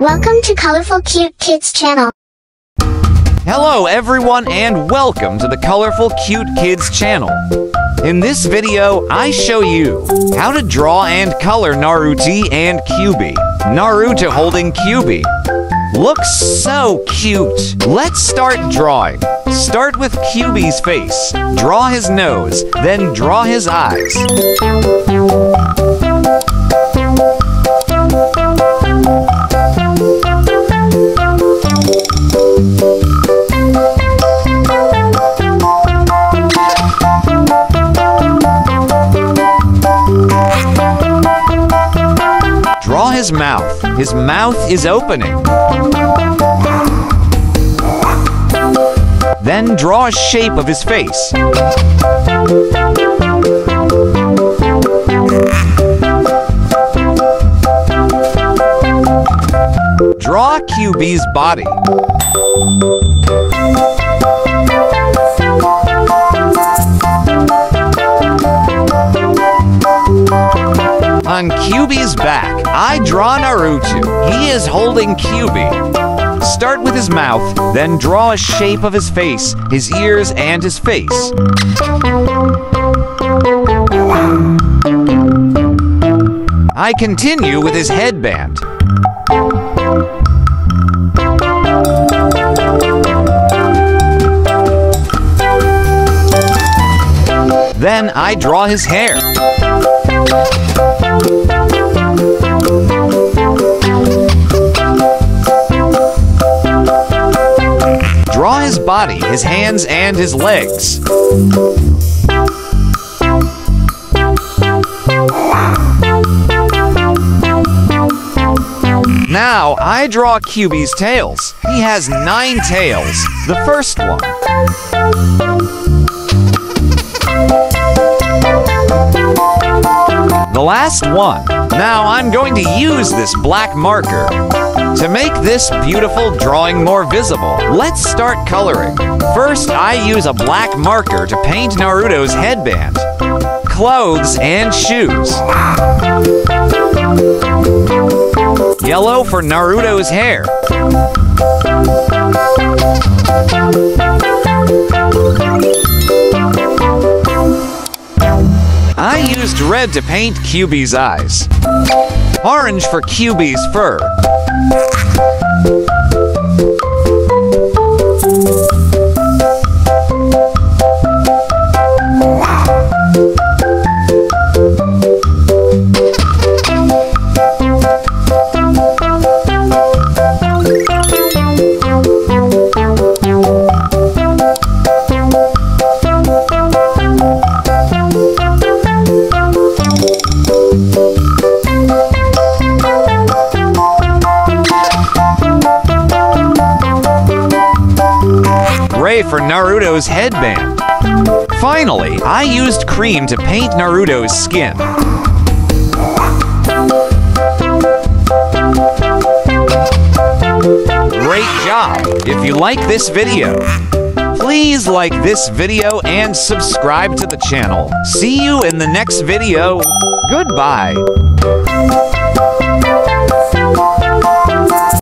Welcome to Colorful Cute Kids Channel. Hello everyone and welcome to the Colorful Cute Kids Channel. In this video, I show you how to draw and color Naruto and Kyuubi. Naruto holding Kyuubi. Looks so cute. Let's start drawing. Start with Kyuubi's face. Draw his nose, then draw his eyes. Draw his mouth. His mouth is opening. Then draw a shape of his face. Draw Kyuubi's body. On Kyuubi's back, I draw Naruto. He is holding Kyuubi. Start with his mouth, then draw a shape of his face, his ears, and his face. I continue with his headband. Then I draw his hair. Draw his body, his hands, and his legs. Now, I draw Kyuubi's tails. He has 9 tails. The first one. The last one. Now I'm going to use this black marker to make this beautiful drawing more visible. Let's start coloring. First, I use a black marker to paint Naruto's headband, clothes, and shoes. Yellow for Naruto's hair. I used red to paint Kyuubi's eyes. Orange for Kyuubi's fur. Gray for Naruto's headband. Finally, I used cream to paint Naruto's skin. Great job! If you like this video, please like this video and subscribe to the channel. See you in the next video. Goodbye.